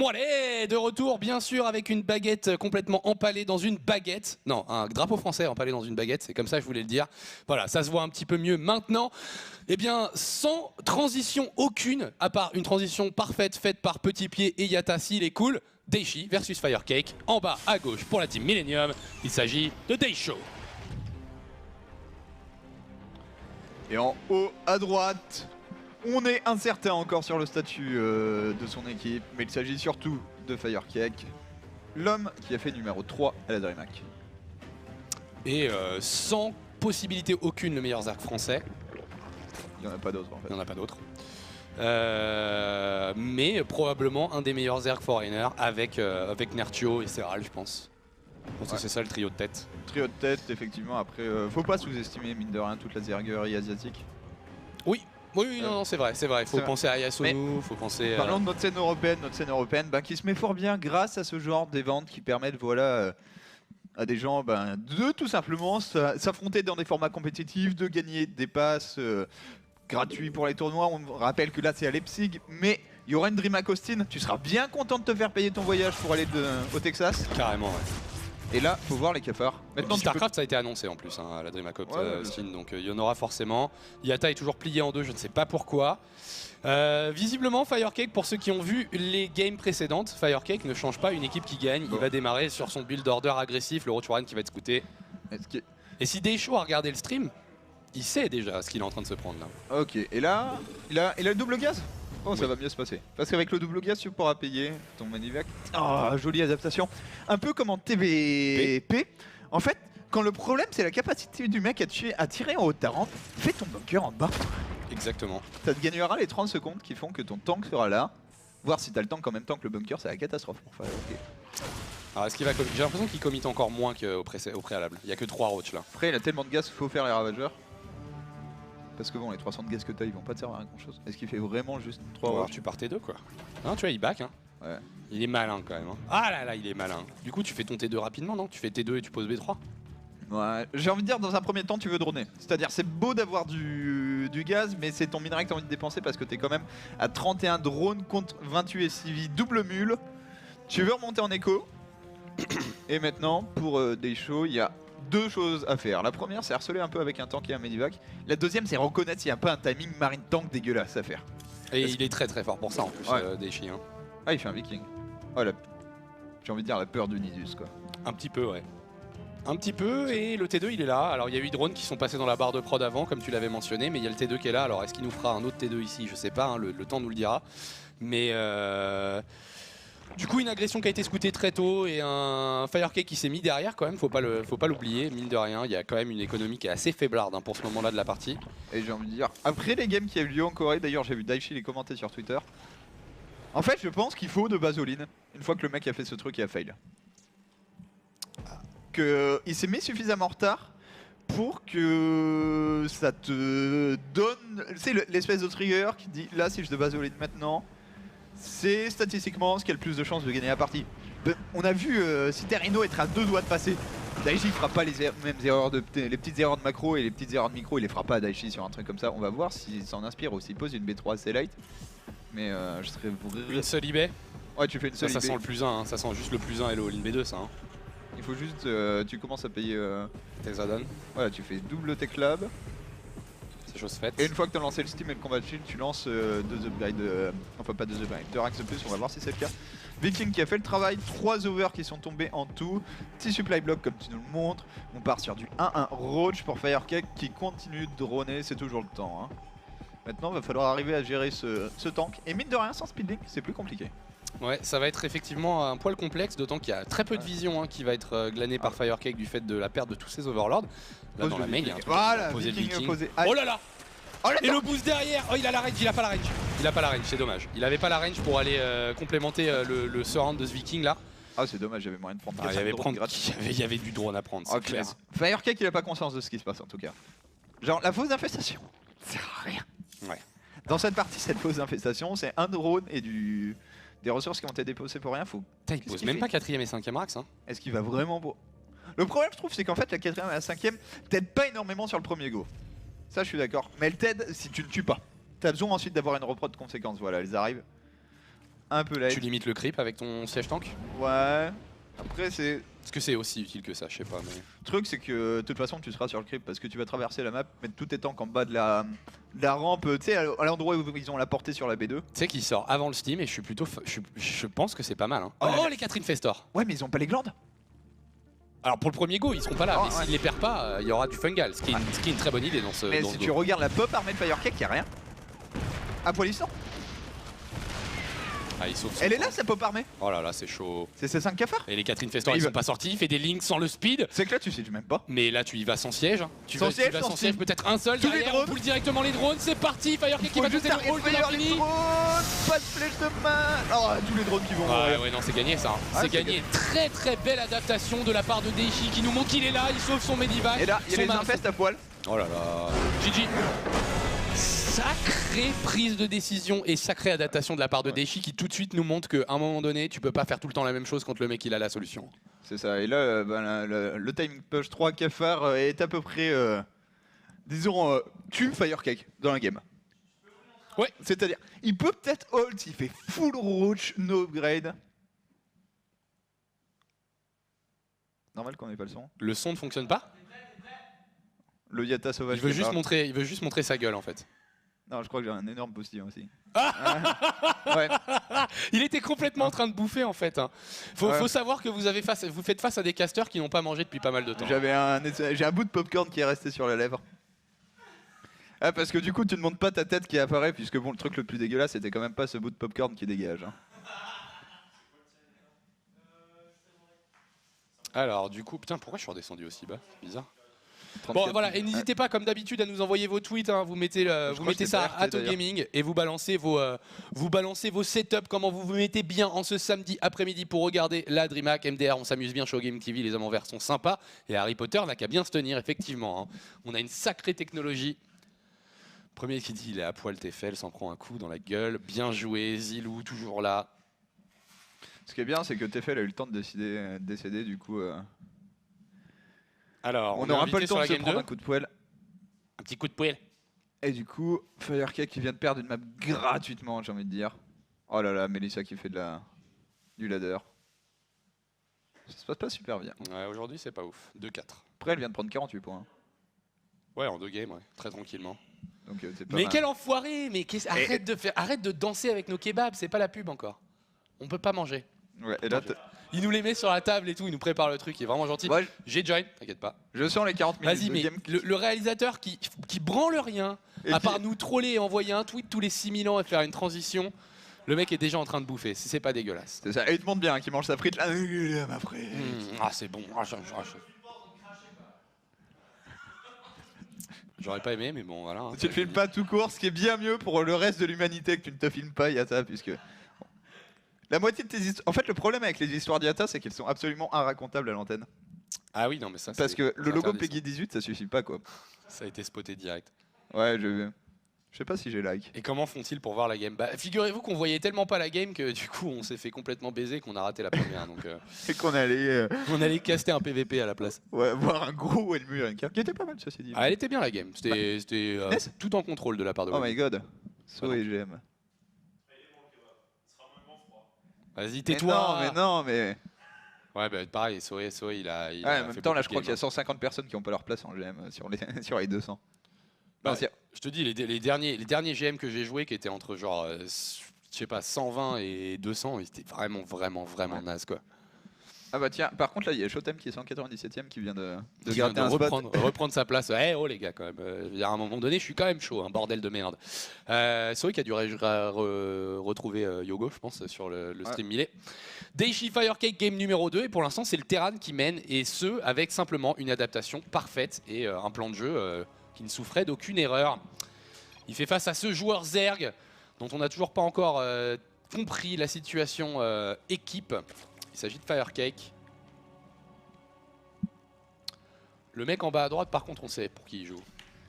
Moilet de retour, bien sûr, avec une baguette complètement empalée dans une baguette. Non, un drapeau français empalé dans une baguette, c'est comme ça que je voulais le dire. Voilà, ça se voit un petit peu mieux maintenant. Eh bien, sans transition aucune, à part une transition parfaite faite par Petit Pied et Yata s'il est cool, Daichi versus Firecake. En bas à gauche pour la team Millennium, il s'agit de Daisho. Et en haut à droite, on est incertain encore sur le statut de son équipe, mais il s'agit surtout de Firecake, l'homme qui a fait numéro 3 à la DreamHack. Et sans possibilité aucune, le meilleur Zerg français. Il n'y en a pas d'autres en fait. Il n'y en a pas d'autres. Mais probablement un des meilleurs Zerg Foreigner avec Nertio et Serral, je pense. Je pense que c'est ça le trio de tête. Trio de tête, effectivement. Après, faut pas sous-estimer, mine de rien, toute la zerguerie asiatique. Oui, non, c'est vrai. Faut penser à Yasunu, faut penser. Parlons de notre scène européenne, qui se met fort bien grâce à ce genre d'événements qui permettent, voilà, à des gens de tout simplement s'affronter dans des formats compétitifs, de gagner des passes gratuits pour les tournois. On rappelle que là, c'est à Leipzig, mais il y aura une DreamHack Austin. Tu seras bien content de te faire payer ton voyage pour aller au Texas. Carrément, ouais. Et là, faut voir les cafards. Maintenant, StarCraft, ça a été annoncé en plus, à la DreamHack Austin, donc il y en aura forcément. Yata est toujours plié en deux, je ne sais pas pourquoi. Visiblement, Firecake, pour ceux qui ont vu les games précédentes, Firecake ne change pas une équipe qui gagne. Il va démarrer sur son build order agressif, le Roach Warren qui va être scouté. Et si Daisho a regardé le stream, il sait déjà ce qu'il est en train de se prendre là. Ok, et là, il a le double gaz. Oh, ça va mieux se passer. Parce qu'avec le double gaz, tu pourras payer ton Manivac. Oh, jolie adaptation. Un peu comme en TVP. En fait, quand le problème, c'est la capacité du mec à tirer en haut de ta rampe, fais ton bunker en bas. Exactement. Ça te gagnera les 30 secondes qui font que ton tank sera là. Voir si t'as le tank en même temps que le bunker, c'est la catastrophe pour faire. Okay. Alors, est-ce qu'il va j'ai l'impression qu'il commit encore moins qu'au préalable. Il n'y a que 3 roach là. Après, il a tellement de gaz qu'il faut faire les ravageurs. Parce que bon, les 300 de gaz que t'as, ils vont pas te servir à grand chose. Est-ce qu'il fait vraiment juste 3 alors tu pars T2 quoi. Non, tu vois, il back hein. Ouais. Il est malin quand même. Hein. Ah là, il est malin. Du coup, tu fais ton T2 rapidement, non? Tu fais T2 et tu poses B3. Ouais, j'ai envie de dire, dans un premier temps, tu veux droner. C'est-à-dire, c'est beau d'avoir du gaz, mais c'est ton minerai que t'as envie de dépenser parce que t'es quand même à 31 drones contre 28 SCV, double mule. Tu veux remonter en écho. Et maintenant, pour Daisho, il y a 2 choses à faire. La première, c'est harceler un peu avec un tank et un medivac. La deuxième, c'est reconnaître s'il n'y a pas un timing marine tank dégueulasse à faire. Et il est très fort pour ça en plus, Daichi. Hein. Ah, il fait un viking. Oh, j'ai envie de dire la peur du Nidus, quoi. Un petit peu, ouais. Un petit peu, et le T2 il est là. Alors il y a 8 drones qui sont passés dans la barre de prod avant, comme tu l'avais mentionné, mais il y a le T2 qui est là. Alors est-ce qu'il nous fera un autre T2 ici? Je sais pas, hein, le temps nous le dira. Mais du coup, une agression qui a été scoutée très tôt et un Firecake qui s'est mis derrière quand même, faut pas l'oublier, mine de rien. Il y a quand même une économie qui est assez faiblarde hein, pour ce moment-là de la partie. Et j'ai envie de dire, après les games qui a eu lieu en Corée, d'ailleurs j'ai vu Daichi les commenter sur Twitter. En fait, je pense qu'il faut de Basoline, une fois que le mec a fait ce truc et a fail. Il s'est mis suffisamment en retard pour que ça te donne... C'est l'espèce de trigger qui dit, là si je de Basoline maintenant, c'est statistiquement ce qui a le plus de chances de gagner la partie. On a vu Citerino être à 2 doigts de passer. Daichi fera pas les mêmes erreurs les petites erreurs de macro et les petites erreurs de micro, il les fera pas à Daichi sur un truc comme ça. On va voir s'il s'en inspire ou s'il pose une B3 assez light. Mais je serais vraiment... Une seule IB. Ouais, tu fais une seule IB. Ça sent le plus 1, hein. Ça sent juste le plus 1 et le all-in B2 ça. Hein. Il faut juste, tu commences à payer tes add-ons. Voilà, tu fais double tech lab. C'est chose faite. Et une fois que tu as lancé le Steam et le Combat Shield, tu lances 2 upgrades, enfin pas 2 upgrades, 2 ranks de plus, on va voir si c'est le cas. Viking qui a fait le travail, 3 overs qui sont tombés en tout. Petit supply block comme tu nous le montres. On part sur du 1-1 Roach pour Firecake qui continue de droner, c'est toujours le temps. Hein. Maintenant, il va falloir arriver à gérer ce tank. Et mine de rien, sans speedlink, c'est plus compliqué. Ouais, ça va être effectivement un poil complexe, d'autant qu'il y a très peu de vision hein, qui va être glanée par Firecake du fait de la perte de tous ses overlords. Là dans la main, il y a un truc voilà, posé le Viking. Ah, oh là là. Et le boost derrière. Oh, il a la range, il a pas la range. Il a pas la range, c'est dommage. Il avait pas la range pour aller complémenter le surround de ce Viking là. Ah c'est dommage, j'avais moyen de prendre. Il y avait du drone à prendre, c'est clair. Firecake il a pas conscience de ce qui se passe en tout cas. Genre la fausse infestation, ça sert à rien. Ouais. Dans cette partie, cette fausse infestation, c'est un drone et des ressources qui ont été déposées pour rien. Il pose même pas 4ème et 5ème racks. Hein. Est-ce qu'il va vraiment beau? Le problème, je trouve, c'est qu'en fait, la 4ème et la 5ème t'aident pas énormément sur le premier go. Ça, je suis d'accord. Mais elle t'aide si tu ne tues pas. T'as besoin ensuite d'avoir une reprod de conséquences. Voilà, elles arrivent. un peu light. Tu limites le creep avec ton siège tank? Ouais. Après, c'est. Est-ce que c'est aussi utile que ça? Je sais pas. Mais... Le truc, c'est que de toute façon, tu seras sur le creep parce que tu vas traverser la map, mettre tous tes tanks en bas de la rampe, tu sais, à l'endroit où ils ont la portée sur la B2. Tu sais qu'il sort avant le Steam et je suis plutôt. Je pense que c'est pas mal. Hein. Oh, Oh, les Catherine Festor! Ouais, mais ils ont pas les glandes. Alors pour le premier go, ils seront pas là, Oh, mais ouais. s'ils les perdent pas, il y aura du fungal, ce qui est une très bonne idée dans ce. Mais dans si ce tu go. regardes la pop armée de Firecake, y'a rien. À Polisson. Ah, il sauve son Elle est camp. là, sa pop armée. Oh là là, c'est chaud. C'est ces 5 cafards. Et les Catherine Festor, Mais ils il sont va- pas sortis, il fait des links sans le speed. C'est que là, tu sais même pas. Mais là, tu y vas sans siège. Tu Sans vas, siège, tu vas sans sans siège, Steam. peut-être un seul. Tous les Derrière, drones. on pousse directement les drones. C'est parti, Firecake qui Faut va juste jeter le arrêter rôle de de faire les l'infini. drones. Pas de flèche de main. Oh, tous les drones qui vont. Ah ouais, non, c'est gagné ça. Ah, C'est c'est gagné. Très très belle adaptation de la part de Daichi qui nous montre qu'il est là, il sauve son Medivac. Et là, il y a son les mar- infestes à poil. Oh là là. GG. Sacrée prise de décision et sacrée adaptation de la part de Daichi qui tout de suite nous montre qu'à un moment donné, tu peux pas faire tout le temps la même chose quand le mec il a la solution. C'est ça. Et là, le timing push 3 cafards est à peu près, disons, tue Firecake dans la game. Ouais. C'est-à-dire, il peut peut-être hold s'il fait full roach, no upgrade. Normal qu'on ait pas le son. Le son ne fonctionne pas. Le Yata sauvage. Il veut qui est juste pas- montrer, il veut juste montrer sa gueule en fait. Non, je crois que j'ai un énorme postillon aussi. Ah Ouais. Il était complètement en train de bouffer en fait. Hein. Ouais. Faut savoir que vous faites face à des casters qui n'ont pas mangé depuis pas mal de temps. J'ai un bout de popcorn qui est resté sur la lèvre. Ah, parce que du coup, tu ne montres pas ta tête qui apparaît, puisque bon, le truc le plus dégueulasse, c'était quand même pas ce bout de popcorn qui dégage. Hein. Alors du coup, putain, pourquoi je suis redescendu aussi bas? C'est bizarre. 34. Bon voilà, et n'hésitez pas comme d'habitude à nous envoyer vos tweets, hein. Vous mettez, vous crois mettez que ça c'était à RT, Atto d'ailleurs. Gaming et vous balancez vos setups, comment vous vous mettez bien en ce samedi après-midi pour regarder la DreamHack MDR. On s'amuse bien chez Game TV, les hommes en vert sont sympas et Harry Potter n'a qu'à bien se tenir effectivement. Hein. On a une sacrée technologie. Premier qui dit il est à poil Tefel, s'en prend un coup dans la gueule, bien joué, Zilou toujours là. Ce qui est bien, c'est que Tefel a eu le temps de décéder, du coup. Alors, On est n'aura pas invité le sur temps la de se game prendre 2. un coup de poêle. Un petit coup de poêle. Et du coup, Firecake qui vient de perdre une map gratuitement, j'ai envie de dire. Oh là là, Melissa qui fait du ladder. Ça se passe pas super bien. Ouais, aujourd'hui c'est pas ouf. 2-4. Après, elle vient de prendre 48 points. Ouais, en 2 games, ouais. Très tranquillement. Donc, c'est pas Mais mal. quel enfoiré! Mais arrête de danser avec nos kebabs, c'est pas la pub encore. On peut pas manger. Ouais, et là, Il nous les met sur la table et tout, il nous prépare le truc, il est vraiment gentil. ouais, J'ai join, t'inquiète pas. je sens les 40 minutes Vas-y, de mais game. le réalisateur qui branle rien, Et à puis- part nous troller et envoyer un tweet tous les 6000 ans et faire une transition, le mec est déjà en train de bouffer, c'est pas dégueulasse. C'est ça, et il te montre bien qu'il mange sa frite là. Ma frite. Ah, c'est bon. J'aurais pas aimé, mais bon, voilà. hein. Tu ne filmes pas tout court, ce qui est bien mieux pour le reste de l'humanité que tu ne te filmes pas, Yata, puisque. La moitié de tes histoires. En fait, le problème avec les histoires d'Yata, c'est qu'elles sont absolument inracontables à l'antenne. Ah oui, non, mais ça, Parce c'est- que c'est le logo interdit, Peggy 18, ça suffit pas, quoi. ça a été spoté direct. Ouais, je sais pas si j'ai like. Et comment font-ils pour voir la game? Bah, figurez-vous qu'on voyait tellement pas la game que du coup on s'est fait complètement baiser qu'on a raté la première. Donc Et qu'on allait on allait caster un PVP à la place. ouais, voir un gros Wellmu Ranker, qui était pas mal, ceci dit. Ah, elle était bien la game. C'était Yes. tout en contrôle de la part de Oh Wally. my god. So Ah non. et GM. Vas-y, Mais tais-toi. non, mais non, mais. Ouais, bah pareil, Soé, il a. Ouais, en même fait temps, là, beaucoup je de crois qu'il y a games, 150 personnes qui ont pas leur place en GM sur les, sur les 200. Bah, Non, c'est- Je te dis, les derniers GM que j'ai joués qui étaient entre genre, je sais pas, 120 et 200, ils étaient vraiment Ouais. naze quoi. Ah bah tiens, par contre, là, il y a Shotem qui est 197ème qui vient de Il vient gratter de un spot. reprendre sa place. Eh oh les gars quand même. À un moment donné, je suis quand même chaud, un bordel de merde. Soé qui a dû retrouver Yogo, je pense, sur le stream Millet. Daichi Firecake game numéro 2 et pour l'instant c'est le Terran qui mène et ce avec simplement une adaptation parfaite et un plan de jeu qui ne souffrait d'aucune erreur. Il fait face à ce joueur Zerg dont on n'a toujours pas encore compris la situation équipe. Il s'agit de Firecake. Le mec en bas à droite par contre on sait pour qui il joue.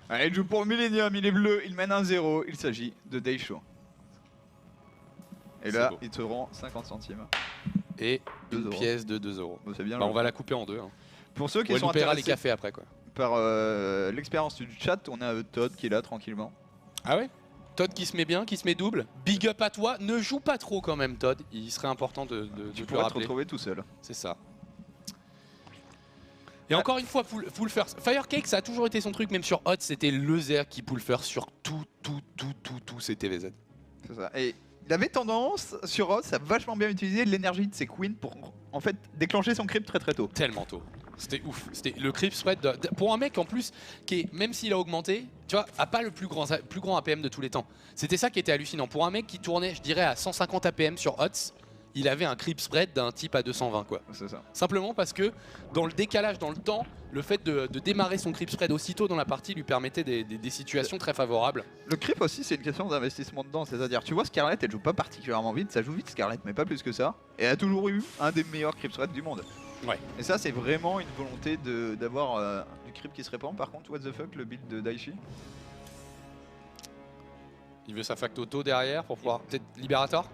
Ah, il joue pour Millennium, il est bleu, il mène 1-0, il s'agit de Daisho. Et C'est là, beau. il te rend 50 centimes. Et 2 une euros. pièce de 2 euros. Bon, c'est bien. Bah, le- on va la couper en deux. Hein. Pour ceux qui Ou elle sont nous paiera les intéressés cafés après quoi. par l'expérience du chat, on a Todd qui est là tranquillement. Ah ouais? Todd qui se met bien, qui se met double. Big up à toi. Ne joue pas trop quand même, Todd. Il serait important de Tu le pourrais te rappeler. retrouver tout seul. C'est ça. Et encore une fois, full first. Firecake, ça a toujours été son truc, même sur Hot, c'était le Zer qui pull first sur tout ses TVZ. C'est ça. Et il avait tendance, sur Ross, à vachement bien utiliser l'énergie de ses queens pour en fait déclencher son creep très tôt. Tellement tôt. C'était ouf. C'était le creep spread pour un mec en plus qui est, même s'il a augmenté, tu vois, a pas le plus grand APM de tous les temps. C'était ça qui était hallucinant. Pour un mec qui tournait, je dirais, à 150 APM sur Hots, il avait un creep spread d'un type à 220 quoi. C'est ça. Simplement parce que dans le décalage dans le temps, le fait de démarrer son creep spread aussitôt dans la partie lui permettait des situations très favorables. Le creep aussi, c'est une question d'investissement dedans. C'est-à-dire, tu vois, Scarlett, elle joue pas particulièrement vite. Ça joue vite, Scarlett, mais pas plus que ça. Et elle a toujours eu un des meilleurs creep spreads du monde. Ouais. Et ça, c'est vraiment une volonté d'avoir du creep qui se répand. Par contre, what the fuck, le build de Daichi. Il veut sa fact auto derrière pour pouvoir peut-être Liberator.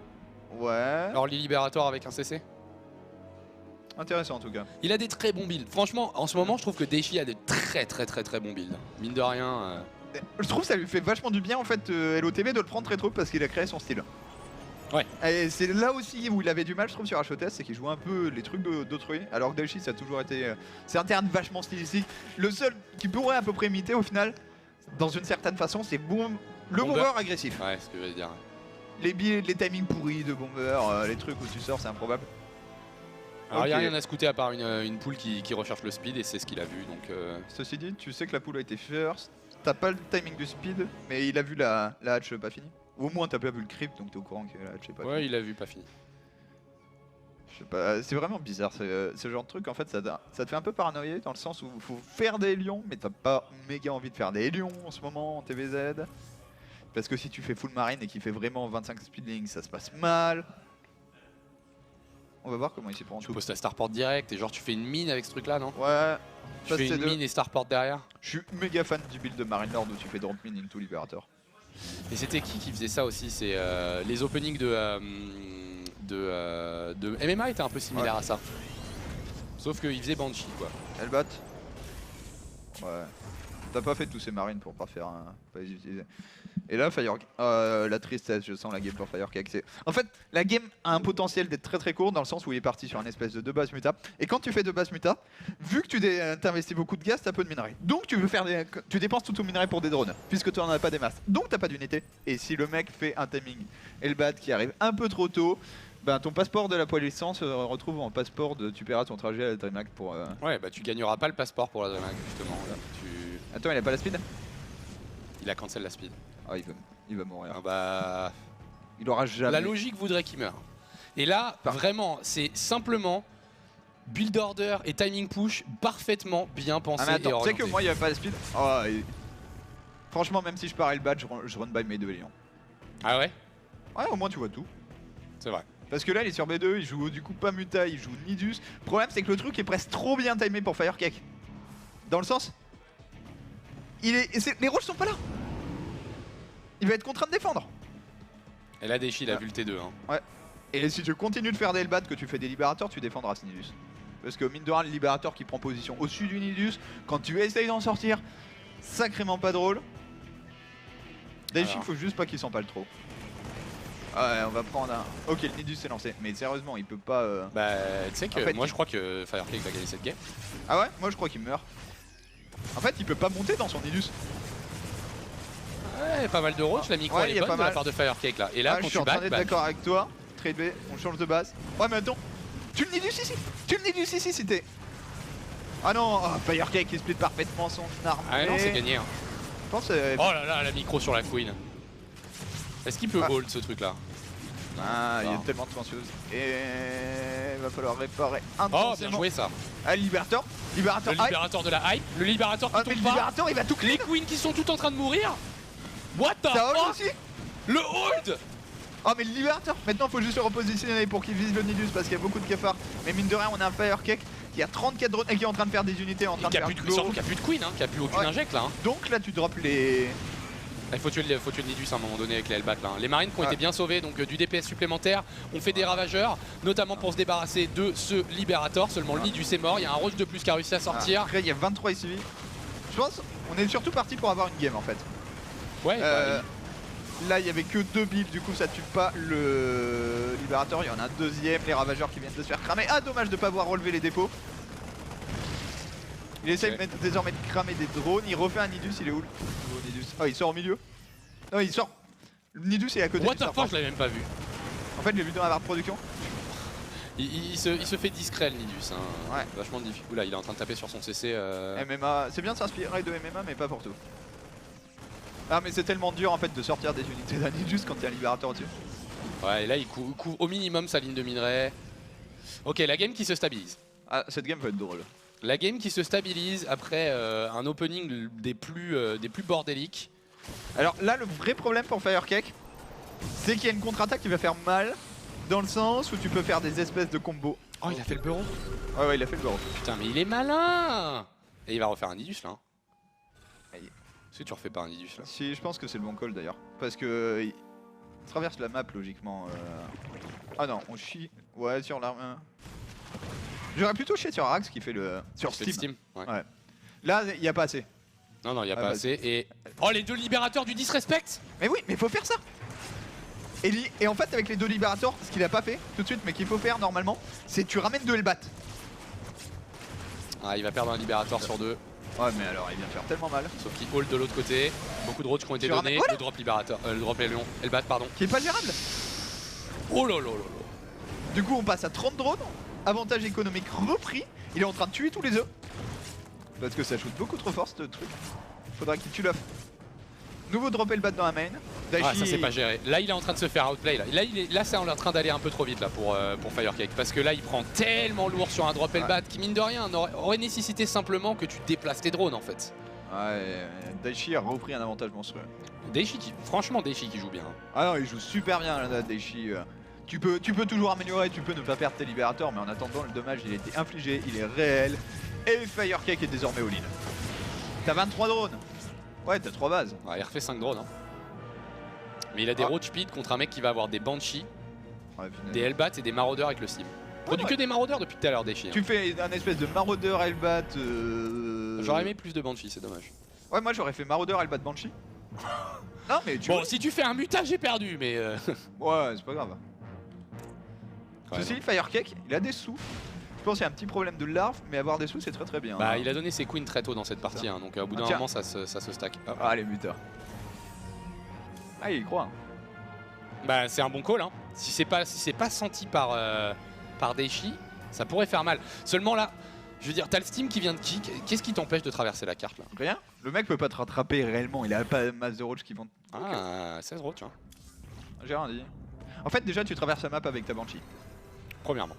Ouais. Alors les Liberator avec un CC. Intéressant en tout cas. Il a des très bons builds. Franchement, en ce moment, je trouve que Daichi a des très bons builds. Mine de rien. Je trouve que ça lui fait vachement du bien en fait LOTV de le prendre très tôt parce qu'il a créé son style. Ouais. Et c'est là aussi où il avait du mal je trouve sur HOTS, c'est qu'il jouait un peu les trucs d'autrui. Alors que Daichi ça a toujours été... c'est un terrain vachement stylistique. Le seul qui pourrait à peu près imiter au final, dans une certaine façon, c'est le bomber agressif. Ouais, ce que je veux dire. Les timings pourris de bomber, les trucs où tu sors c'est improbable. Alors il n'y a Ok. rien à scouter à part une poule qui recherche le speed et c'est ce qu'il a vu. Donc, Ceci dit, tu sais que la poule a été first, t'as pas le timing du speed, mais il a vu la hatch pas finie. Ou au moins t'as pas vu le creep, donc t'es au courant que la hatch est pas finie. ouais, il a vu, pas fini. Je sais pas, c'est vraiment bizarre, ce genre de truc en fait ça te fait un peu paranoïer dans le sens où faut faire des lions, mais t'as pas méga envie de faire des lions en ce moment en TVZ. Parce que si tu fais full marine et qu'il fait vraiment 25 speedling, ça se passe mal. On va voir comment il s'y prend. Tu poses ta starport direct et genre tu fais une mine avec ce truc là, non? Ouais. Tu fais une mine et starport derrière. Je suis méga fan du build de Marine Lord où tu fais drop mine into Liberator. Et c'était qui faisait ça aussi? C'est les openings de MMA étaient un peu similaires à ça. Sauf qu'il faisait Banshee quoi. Elle bat. Ouais. T'as pas fait tous ces marines pour pas faire pas les utiliser. Et là, la tristesse, je sens la game pour Firecake. En fait, la game a un potentiel d'être très courte dans le sens où il est parti sur un espèce de 2 bases muta. Et quand tu fais 2 bases muta, vu que tu t'investis beaucoup de gaz, t'as peu de minerais. Donc tu dépenses tout ton minerai pour des drones, puisque tu n'en as pas des masses. Donc t'as pas d'unité. Et si le mec fait un timing Elbat qui arrive un peu trop tôt, ben ton passeport de la poilissance se retrouve en passeport de tu paieras ton trajet à la Dreamhack pour... Ouais, bah tu gagneras pas le passeport pour la Dreamhack justement. Là, Attends, il a pas la speed? Il a cancel la speed. Ah, il va mourir. Ah bah... Il aura jamais... La logique voudrait qu'il meure. Et là, vraiment, c'est simplement build order et timing push parfaitement bien pensé. Ah mais attends, et tu sais orienté. que moi il y avait pas la speed. Oh, franchement, même si je pars le badge, je run by mes 2 lions. Ah ouais? Ouais, au moins tu vois tout. C'est vrai. Parce que là, il est sur B2, il joue du coup pas Muta, il joue Nidus. Le problème, c'est que le truc est presque trop bien timé pour Firecake. Dans le sens, les rôles sont pas là. Il va être contraint de défendre. Et là, Daichi, il a vu le T2. Hein. Ouais. Et si tu continues de faire des Hellbat, que tu fais des Libérateurs, tu défendras ce Nidus. Parce que mine de rien, le Libérateur qui prend position au-dessus du Nidus, quand tu essayes d'en sortir, sacrément pas drôle. Daichi, faut juste pas qu'il s'empale trop. Ouais, on va prendre un... Ok, le Nidus s'est lancé, mais sérieusement, il peut pas... Bah, tu sais que En fait, moi, je crois que Firecake va gagner cette game. Ah ouais? Moi je crois qu'il meurt. En fait, il peut pas monter dans son Nidus. Ouais, pas mal de roach, la micro Ouais, elle y est a bonne pas de la mal. part de Firecake là. Et là, Ah, quand je suis tu en train bats, d'être bah, d'accord avec toi. Trade B, on change de base. Ouais, mais attends, tu le Nidus ici. Tu le Nidus ici si t'es... Ah non, oh, Firecake il split parfaitement son arme. Ah non, c'est gagné. Hein. Je pense Oh là là, la micro sur la queen. Est-ce qu'il peut Ah. hold ce truc là? Ah, il y a Non. tellement de transfeuses. Et il va falloir réparer Oh, bien intensément. joué ça. Ah, Liberator. Le Liberator. libérateur de la hype, le libérateur qui Ah, mais tombe le pas. Liberator il va tout Les clean. queens qui sont toutes en train de mourir. What the Ça hold fuck? aussi. Le hold. Oh mais le Liberator. Maintenant faut juste le repositionner pour qu'il vise le Nidus parce qu'il y a beaucoup de cafards. Mais mine de rien on a un Firecake qui a 34 drones et qui est en train de faire des unités en train de Qui a faire plus de, glow. surtout qu'il y a plus de queen, hein, qui a plus aucune Ouais. inject là. Hein. Donc là tu drops les... Il faut tuer le Nidus à un moment donné avec les Hellbat là. Hein. Les marines qui ont Ouais. été bien sauvés, donc du DPS supplémentaire. On fait des ravageurs, notamment pour se débarrasser de ce libérateur. Seulement le Nidus est mort, il y a un roach de plus qui a réussi à sortir. Après il y a 23 ICV. Je pense on est surtout parti pour avoir une game en fait. Ouais, bah, Là il y avait que 2 builds, du coup ça tue pas le libérateur, il y en a un deuxième, les ravageurs qui viennent de se faire cramer. Ah dommage de pas avoir relevé les dépôts. Il essaye désormais de cramer des drones, il refait un Nidus, il est où le nouveau Nidus? Oh il sort au milieu. Non il sort. Le Nidus est à côté. What the fuck, je l'avais même pas vu. En fait je l'ai vu dans la barre de production. Il se fait discret le Nidus, hein. Ouais. Vachement difficile. Oula, il est en train de taper sur son CC. MMA, c'est bien de s'inspirer de MMA mais pas pour tout. Ah mais c'est tellement dur en fait de sortir des unités d'un Nidus quand il y a un libérateur au-dessus. Ouais, et là il couvre au minimum sa ligne de minerai. Ok, la game qui se stabilise. Ah cette game va être drôle. La game qui se stabilise après un opening des plus bordéliques. Alors là le vrai problème pour Firecake, c'est qu'il y a une contre-attaque qui va faire mal. Dans le sens où tu peux faire des espèces de combos. Oh, il a fait le bureau. Ouais, il a fait le bureau. Putain, mais il est malin. Et il va refaire un Nidus là. Aïe. Est-ce que tu refais pas un Nidus là? Si, je pense que c'est le bon call d'ailleurs. Parce que il traverse la map logiquement. Ah non, on chie. Ouais, sur l'arme. J'aurais plutôt chié sur Arax qui fait le. Sur Steam. Ouais. Ouais. Là, il n'y a pas assez. Non, il n'y a pas assez. Et. Oh, les deux libérateurs du disrespect. Mais oui, mais faut faire ça. Et en fait avec les deux libérateurs, ce qu'il a pas fait tout de suite mais qu'il faut faire normalement, c'est tu ramènes 2 Hellbat. Ah, il va perdre un libérateur sur 2. Ouais mais alors il vient de faire tellement mal. Sauf qu'il hold de l'autre côté. Beaucoup de roads qui ont été Tu ramènes- donnés. voilà. Le drop libérateur. Le drop Hellbat, pardon. Qui est pas gérable. Oh là là là là. Du coup on passe à 30 drones, avantage économique repris, il est en train de tuer tous les œufs. Parce que ça shoot beaucoup trop fort ce truc. Faudra qu'il tue l'œuf. Nouveau drop Hellbat dans la main. Daichi... Ah, ça c'est pas géré. Là il est en train de se faire outplay là. Là c'est en train d'aller un peu trop vite là pour Firecake. Parce que là il prend tellement lourd sur un drop Hellbat qui mine de rien aurait nécessité simplement que tu déplaces tes drones en fait. Ouais, Daichi a repris un avantage monstrueux. Franchement Daichi qui joue bien. Ah non il joue super bien là Daichi. Tu peux toujours améliorer, tu peux ne pas perdre tes libérateurs mais en attendant le dommage il a été infligé, il est réel. Et Firecake est désormais all-in. T'as 23 drones. Ouais t'as 3 bases. Ouais, il refait 5 drones. Hein. Mais il a des road speed contre un mec qui va avoir des Banshee, des Hellbats et des maraudeurs avec le sim. Produit que des maraudeurs depuis tout à l'heure Daichi. Hein. Tu fais un espèce de maraudeur Hellbat. J'aurais aimé plus de Banshee, c'est dommage. Ouais moi j'aurais fait maraudeur Hellbat Banshee. Non mais tu Bon si tu fais un mutage j'ai perdu mais Ouais c'est pas grave. Ouais, Ceci Firecake il a des sous. Je pense qu'il y a un petit problème de larve mais avoir des sous c'est très bien. Bah il a donné ses queens très tôt dans cette partie hein, donc au bout d'un moment ça se stack. Ah les muteurs. Ah il y croit. Bah c'est un bon call hein. Si c'est pas senti par Daichi, ça pourrait faire mal. Seulement là, je veux dire, t'as le Steam qui vient de kick, qu'est-ce qui t'empêche de traverser la carte là? Rien. Le mec peut pas te rattraper réellement, il a pas masse de roach qui vont. Ah 16 roach hein. J'ai rien dit. En fait déjà tu traverses la map avec ta Banshee. Premièrement.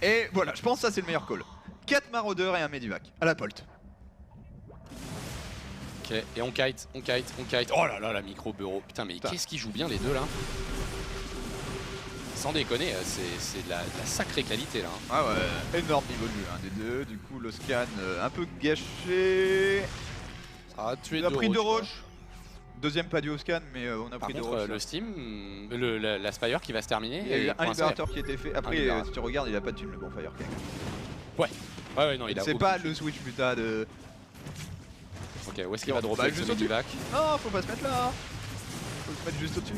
Et voilà, je pense que ça c'est le meilleur call. 4 maraudeurs et un Medivac à la Polt. Ok, et on kite. Oh là là, la micro bureau. Putain, mais qu'est-ce qu'ils jouent bien les deux là? Sans déconner, c'est de la sacrée qualité là. Ah ouais, énorme niveau de jeu hein, des deux. Du coup, le scan un peu gâché. Ça a tué On a pris 2 roach. roches. Deuxième pas du au scan, mais on a Par pris 2 contre, roches. le Steam, la Spire qui va se terminer. Il y a eu et un pour l'instant, libérateur qui a été fait. Après, si tu regardes, il a pas de thune le bon Firecake. Ouais, non, il a. C'est pas le switch muta de. Ok, où est-ce qu'il va dropper juste ce Medivac? Non, faut pas se mettre là. Faut se mettre juste au-dessus.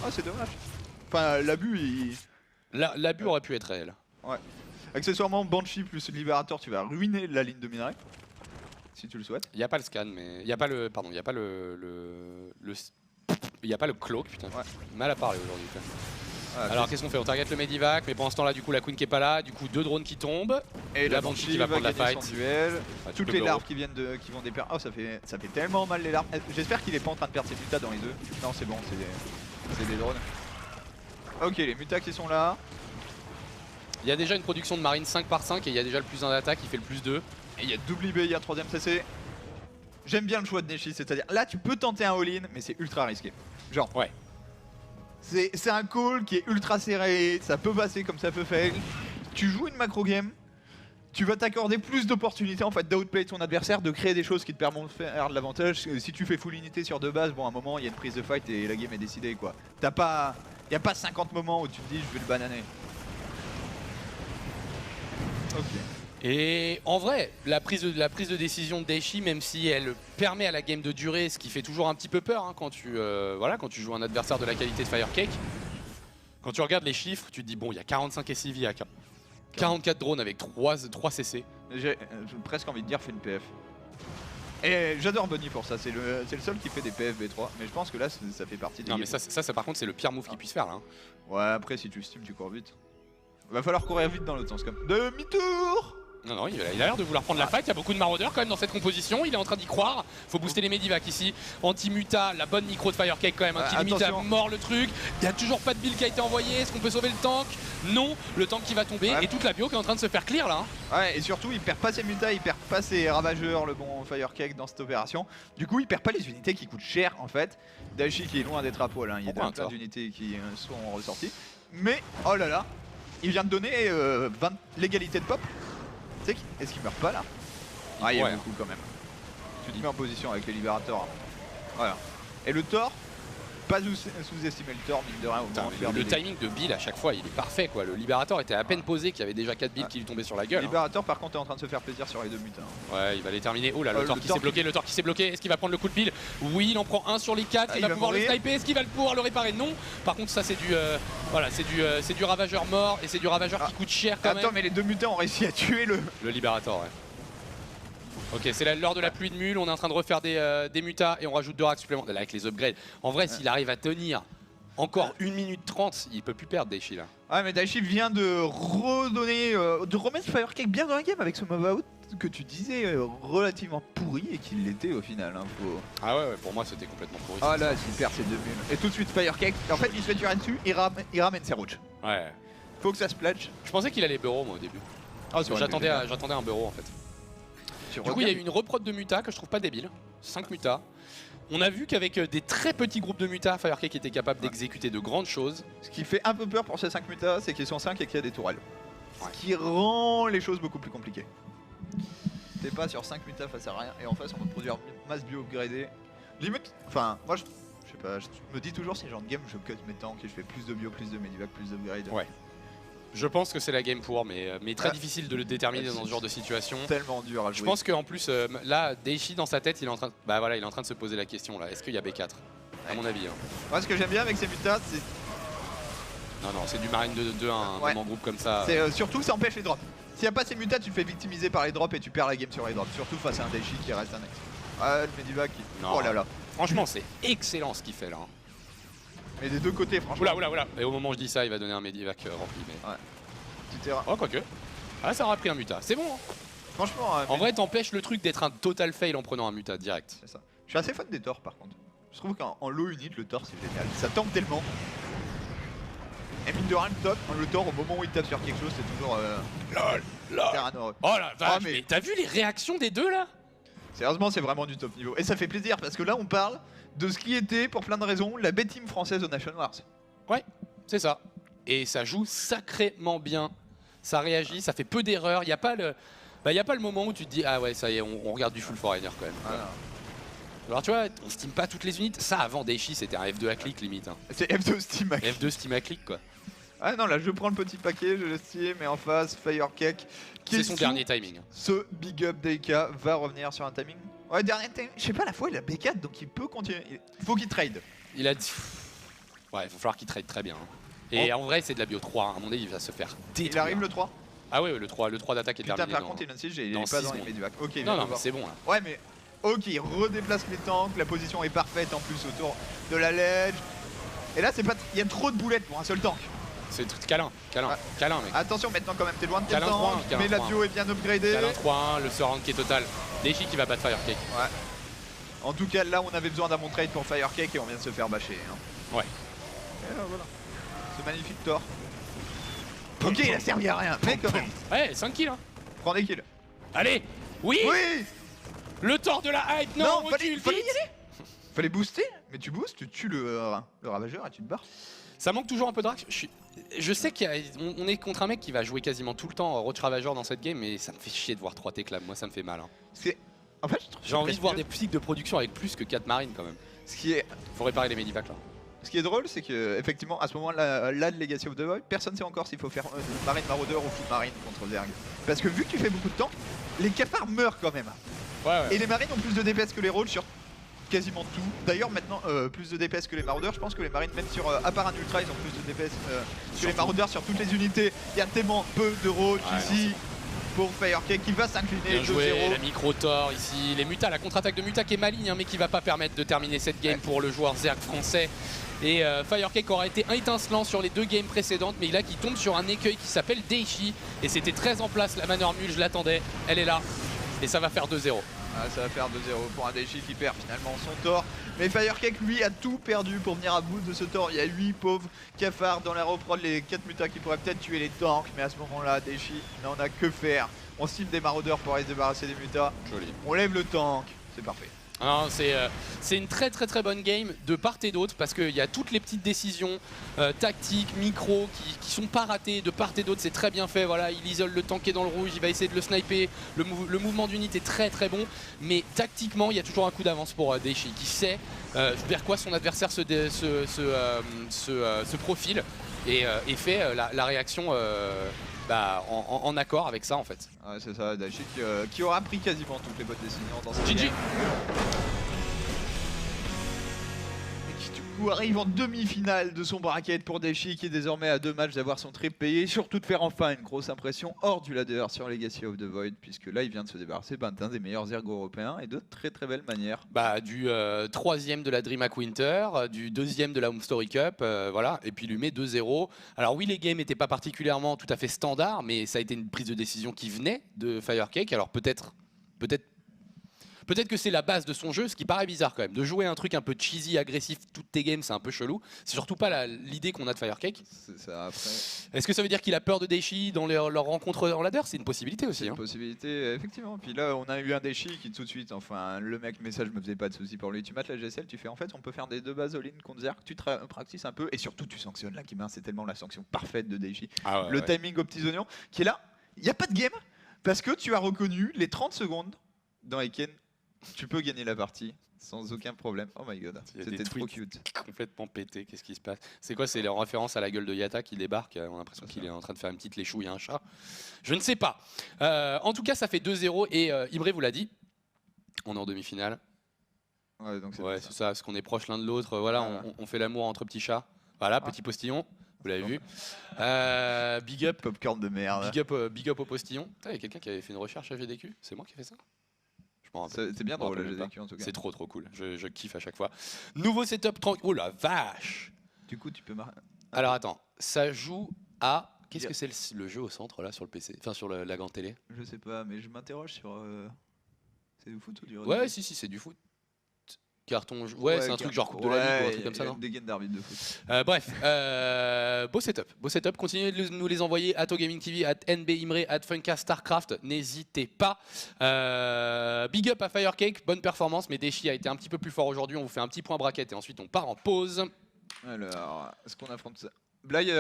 Ah, c'est dommage. Enfin, l'abus, il. L'abus aurait pu être réel. Ouais. Accessoirement, Banshee plus libérateur, tu vas ruiner la ligne de minerai. Si tu le souhaites. Il n'y a pas le scan, mais. Il n'y a pas le. Pardon, il n'y a pas il n'y a pas le cloak, putain. Ouais. Mal à parler aujourd'hui. Voilà, Alors qu'est-ce qu'on fait? On target le Medivac, mais pendant ce temps là du coup la Queen qui est pas là, du coup 2 drones qui tombent. et la Banshee qui va prendre la gagner fight. son duel. Ah, tu Toutes peux les le larves qui vont déper. Oh ça fait tellement mal les larves. J'espère qu'il est pas en train de perdre ses mutas dans les deux. Non c'est bon, c'est des drones. Ok les mutas qui sont là. Il y a déjà une production de marine 5 par 5 et il y a déjà le plus 1 d'attaque qui fait le plus 2. Et il y a double IB, il y a 3ème CC. J'aime bien le choix de Neshi, c'est-à-dire là tu peux tenter un all-in mais c'est ultra risqué. Genre Ouais. C'est un call qui est ultra serré, ça peut passer comme ça peut fail. Tu joues une macro game, tu vas t'accorder plus d'opportunités en fait d'outplay ton adversaire, de créer des choses qui te permettent de faire de l'avantage. Si tu fais full unité sur 2 bases, bon à un moment il y a une prise de fight et la game est décidée quoi. Y a pas 50 moments où tu te dis je vais le bananer. Ok. Et en vrai, la prise de décision de Daichi, même si elle permet à la game de durer, ce qui fait toujours un petit peu peur hein, quand tu joues un adversaire de la qualité de Firecake, quand tu regardes les chiffres, tu te dis bon, il y a 45 SCV à 44 drones avec 3 CC. J'ai presque envie de dire fait une PF. Et j'adore Bunny pour ça, c'est le seul qui fait des PF B3, mais je pense que là ça fait partie des... Non mais ça par contre c'est le pire move qu'il puisse faire là. Hein. Ouais, après si tu steam tu cours vite. Va falloir courir vite dans l'autre sens comme... Demi-tour. Non, il a l'air de vouloir prendre la fight, il y a beaucoup de maraudeurs quand même dans cette composition, il est en train d'y croire. Faut booster les Medivac ici, anti-muta, la bonne micro de Firecake quand même, qui limite à mort le truc. Il n'y a toujours pas de build qui a été envoyé, est-ce qu'on peut sauver le tank? Non, le tank qui va tomber et toute la bio qui est en train de se faire clear là. Hein. Ouais, et surtout il perd pas ses mutas, il perd pas ses ravageurs, le bon Firecake dans cette opération. Du coup il perd pas les unités qui coûtent cher en fait. Daichi qui est loin d'être à poil, hein. Il y a plein d'unités qui sont ressorties. Mais oh là là, il vient de donner l'égalité de pop. Est-ce qu'il meurt pas là? Ah il y a beaucoup quand même. Tu te mets en position avec les libérateurs. Hein. Voilà. Et le Thor, pas sous-estimer le Thor, mine de rien. Le timing de Bill à chaque fois il est parfait quoi. Le libérateur était à peine posé qu'il y avait déjà 4 Bills qui lui tombaient sur la gueule. Le libérateur par contre est en train de se faire plaisir sur les deux mutins. Ouais il va les terminer. Oh là le Thor qui s'est bloqué, le Thor qui s'est bloqué. Est-ce qu'il va prendre le coup de Bill? Oui il en prend un sur les 4, il va pouvoir le sniper. Est-ce qu'il va pouvoir le réparer? Non. Par contre ça c'est du voilà c'est du ravageur mort et c'est du ravageur qui coûte cher quand même. Attends mais les deux mutins ont réussi à tuer le libérateur ouais. Ok, c'est l'heure de la pluie de mules, on est en train de refaire des mutas et on rajoute 2 racks supplémentaires. Là, avec les upgrades. En vrai, s'il arrive à tenir encore 1 minute 30, il peut plus perdre Daichi là. Ouais, mais Daichi vient de redonner, de remettre Firecake bien dans la game avec ce move out que tu disais relativement pourri et qu'il l'était au final. Hein, Ah ouais, pour moi c'était complètement pourri. Ah là, s'il perd ses deux mules. Et tout de suite Firecake, en fait il se fait tirer dessus, il ramène ses rouges. Ouais. Faut que ça splash. Je pensais qu'il allait burrow moi au début. Ah, j'attendais un burrow en fait. Du coup, il y a eu une reprod de muta que je trouve pas débile. 5 mutas. On a vu qu'avec des très petits groupes de mutas, Firecake était capable d'exécuter de grandes choses. Ce qui fait un peu peur pour ces 5 mutas, c'est qu'ils sont 5 et qu'il y a des tourelles. Ce qui rend les choses beaucoup plus compliquées. T'es pas sur 5 mutas face à rien et en face on va produire masse bio upgradée. Limite, enfin, moi je sais pas, je me dis toujours si genre de game je cut mes tanks et je fais plus de bio, plus de medivac, plus d'upgrade. Ouais. Je pense que c'est la game pour, mais très difficile de le déterminer dans ce genre de situation. Tellement dur à jouer. Je pense qu'en plus, là, Daichi dans sa tête, il est en train de se poser la question là. Est-ce qu'il y a B4 à mon avis. Hein. Moi, ce que j'aime bien avec ces mutas, c'est... Non, c'est du marine de 2-1 même en groupe comme ça. C'est surtout ça empêche les drops. S'il n'y a pas ces mutas, tu te fais victimiser par les drops et tu perds la game sur les drops. Surtout face à un Daichi qui reste un ex. Ah, le medivac qui... Oh là là. Franchement, c'est excellent ce qu'il fait là. Hein. Mais des deux côtés, franchement. Oula. Et au moment où je dis ça, il va donner un medivac rempli. Mais... Ouais. Oh, quoique. Ah, ça aura pris un muta. C'est bon. Hein. Franchement. En vrai, t'empêches le truc d'être un total fail en prenant un muta direct. C'est ça. Je suis assez fan des Thors par contre. Je trouve qu'en low unit, le Thor c'est génial. Ça tank tellement. Et mine de rien, le Thor, au moment où il tape sur quelque chose, c'est toujours. LOL. Oh la vache, mais t'as vu les réactions des deux là? Sérieusement, c'est vraiment du top niveau. Et ça fait plaisir parce que là, on parle de ce qui était, pour plein de raisons, la B-team française au Nation Wars. Ouais, c'est ça. Et ça joue sacrément bien. Ça réagit, ça fait peu d'erreurs. Il n'y a pas le moment où tu te dis ah ouais, ça y est, on regarde du full foreigner quand même. Voilà. Alors tu vois, on steam pas toutes les unités. Ça avant Daichi, c'était un F2 à clic limite. Hein. C'est F2 steam à clic. F2 steam à clic quoi. Ah non, là je prends le petit paquet, je le steam, et en face, Firecake. C'est son dernier timing. Ce big up DK va revenir sur un timing. Ouais, dernier timing. Je sais pas, à la fois il a B4 donc il peut continuer. Il faut qu'il trade. Il a dit. Ouais, il va falloir qu'il trade très bien. Hein. Et en vrai, c'est de la bio 3. À mon avis, il va se faire détruire. Il arrive le 3. Ah ouais, le 3 d'attaque est terminé. Par contre, il est pas dans les Medivac. Ok, non, c'est bon là. Ouais, mais ok, il redéplace les tanks, la position est parfaite en plus autour de la ledge. Et là, c'est pas, il y a trop de boulettes pour un seul tank. C'est câlin, mec. Attention, maintenant quand même, t'es loin de tes tanks, mais la bio est bien upgradée. Câlin 3-1, le surround qui est total. Daichi qui va battre Firecake. Ouais. En tout cas, là, on avait besoin d'un bon trade pour Firecake et on vient de se faire bâcher. Hein. Ouais. Et là, voilà. Ce magnifique Thor. Ok, il a servi à rien, mais quand même. Ouais, 5 kills. Hein. Prends des kills. Allez. Oui. Le Thor de la hype. Non, fallait y aller. Fallait booster, mais tu boostes, tu tues le ravageur et tu te barres. Ça manque toujours un peu de rack. Je sais qu'on est contre un mec qui va jouer quasiment tout le temps Roach Ravageur dans cette game, mais ça me fait chier de voir 3 T-Clams. Moi, ça me fait mal. Hein. En fait, j'ai envie de voir des cycles de production avec plus que 4 marines quand même. Faut réparer les Medivac là. Ce qui est drôle, c'est que effectivement, à ce moment-là, de Legacy of the Void, personne ne sait encore s'il faut faire marine maraudeur ou foot marine contre Zerg. Parce que vu que tu fais beaucoup de temps, les cafards meurent quand même. Et les marines ont plus de DPS que les rôles sur quasiment tout. D'ailleurs maintenant plus de DPS que les maraudeurs. Je pense que les marines même sur à part un ultra ils ont plus de DPS que les maraudeurs sur toutes les unités. Il y a tellement peu de rôles ici pour Firecake qui va s'incliner 2-0. La micro-tor ici, les mutas, la contre-attaque de Muta qui est maligne hein, mais qui va pas permettre de terminer cette game pour le joueur Zerg français. Et Firecake aura été étincelant sur les 2 games précédentes, mais là qui tombe sur un écueil qui s'appelle Daichi. Et c'était très en place la manœuvre mule, je l'attendais, elle est là. Et ça va faire 2-0. Ah, ça va faire 2-0 pour un Daichi qui perd finalement son tort. Mais Firecake lui a tout perdu pour venir à bout de ce tort. Il y a 8 pauvres cafards dans l'aéroprod, les 4 mutas qui pourraient peut-être tuer les tanks. Mais à ce moment-là, Daichi n'en a que faire. On cible des maraudeurs pour aller se débarrasser des mutas. Joli. On lève le tank, c'est parfait. C'est une très bonne game de part et d'autre parce qu'il y a toutes les petites décisions tactiques, micro qui sont pas ratées de part et d'autre, c'est très bien fait. Voilà, il isole le tank qui est dans le rouge, il va essayer de le sniper, le mouvement d'unité est très bon, mais tactiquement il y a toujours un coup d'avance pour Daichi qui sait vers quoi son adversaire se profile et fait la réaction en accord avec ça en fait. Ouais, c'est ça, Daichi qui aura pris quasiment toutes les bonnes décisions dans cette GG. game. Et qui du coup arrive en demi-finale de son bracket pour Daichi qui est désormais à 2 matchs d'avoir son trip payé et surtout de faire enfin une grosse impression hors du ladder sur Legacy of the Void puisque là il vient de se débarrasser d'un des meilleurs ergos européens et de très belle manière. Du 3e de la DreamHack Winter, du 2e de la Home Story Cup, voilà, et puis il lui met 2-0. Alors oui, les games n'étaient pas particulièrement tout à fait standards, mais ça a été une prise de décision qui venait de Firecake. Alors peut-être que c'est la base de son jeu, ce qui paraît bizarre quand même. De jouer un truc un peu cheesy, agressif, toutes tes games, c'est un peu chelou. C'est surtout pas l'idée qu'on a de Firecake. C'est ça, après. Est-ce que ça veut dire qu'il a peur de Daichi dans leur rencontre en ladder? C'est une possibilité aussi. C'est une possibilité, effectivement. Puis là, on a eu un Daichi qui tout de suite, enfin, le mec, mais ça, je me faisais pas de soucis pour lui. Tu mates la GSL, tu fais en fait, on peut faire des 2 bases all-in contre Zerg, tu practices un peu et surtout tu sanctionnes. La Kimin, c'est tellement la sanction parfaite de Daichi. Timing aux petits oignons qui est là. Il n'y a pas de game parce que tu as reconnu les 30 secondes dans Eken. Tu peux gagner la partie sans aucun problème. Oh my god, c'était trop cute. Complètement pété, qu'est-ce qui se passe? C'est quoi? C'est en référence à la gueule de Yatta qui débarque. On a l'impression qu'il est en train de faire une petite léchouille à un chat. Je ne sais pas. En tout cas, ça fait 2-0 et Ibré vous l'a dit. On est en demi-finale. Ouais, donc c'est ça, parce qu'on est proches l'un de l'autre. Voilà, on fait l'amour entre petits chats. Voilà, petit postillon. Vous l'avez vu. Big up. Popcorn de merde. Big up au postillon. Il y a quelqu'un qui avait fait une recherche à GDQ. C'est moi qui ai fait ça? C'est bien drôle le GDQ en tout cas. C'est trop cool, je kiffe à chaque fois. Nouveau setup tranquille. Oh la vache! Du coup tu peux Alors attends, ça joue à... Qu'est-ce que c'est le jeu au centre là sur le PC? Enfin sur la grande télé? Je sais pas, mais je m'interroge sur... C'est du foot ou du rugby? Ouais si c'est du foot. Carton, ouais, c'est un truc genre Coupe de la Ligue ou un truc comme ça, non? Des gains d'arbitre de foot. Bref, beau setup. Continuez de nous les envoyer à Gaming TV, à NBImre, à Funka Starcraft. N'hésitez pas. Big up à Firecake, bonne performance, mais Daichi a été un petit peu plus fort aujourd'hui. On vous fait un petit point bracket et ensuite on part en pause. Alors, est-ce qu'on affronte ça? Blay,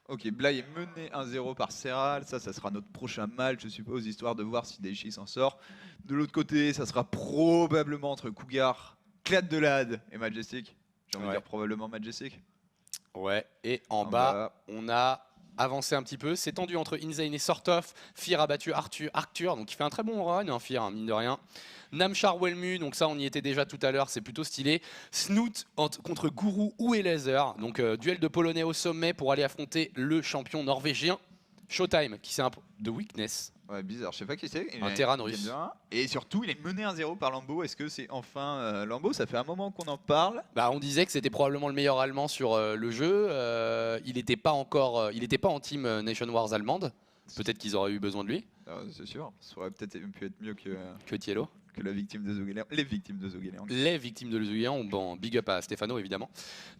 ok, Blay est mené 1-0 par Serral. Ça sera notre prochain match, je suppose, histoire de voir si Daichi s'en sort. De l'autre côté, ça sera probablement entre Cougar, Clad de Lad et Majestic. J'ai envie de dire probablement Majestic. Ouais, et en bas, on a avancé un petit peu. C'est tendu entre Insane et Sortoff. Fear a battu Arthur, donc il fait un très bon run, Fear, mine de rien. Namchar Welmu, donc ça on y était déjà tout à l'heure, c'est plutôt stylé. Snoot contre Guru ou Elezer, donc duel de Polonais au sommet pour aller affronter le champion norvégien. Showtime, qui c'est de Weakness. Ouais, bizarre, je sais pas qui c'est. Un Terran russe. Et surtout, il est mené 1-0 par Lambeau. Est-ce que c'est enfin Lambeau? Ça fait un moment qu'on en parle. On disait que c'était probablement le meilleur allemand sur le jeu. Il n'était pas en team Nation Wars allemande. Peut-être qu'ils auraient eu besoin de lui. C'est sûr, ça aurait peut-être pu être mieux que Tiello. Que la victime de Zoguelian. Les victimes de Zoguelian. Les victimes de Zoguelian, bon, big up à Stefano évidemment.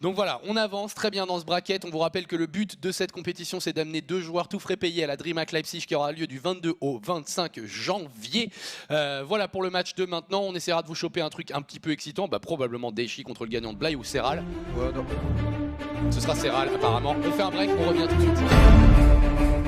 Donc voilà, on avance très bien dans ce bracket. On vous rappelle que le but de cette compétition, c'est d'amener 2 joueurs tout frais payés à la DreamHack Leipzig qui aura lieu du 22 au 25 janvier. Voilà pour le match de maintenant. On essaiera de vous choper un truc un petit peu excitant. Probablement Daichi contre le gagnant de Blay ou Serral. Ouais, non. Ce sera Serral apparemment. On fait un break, on revient tout de suite.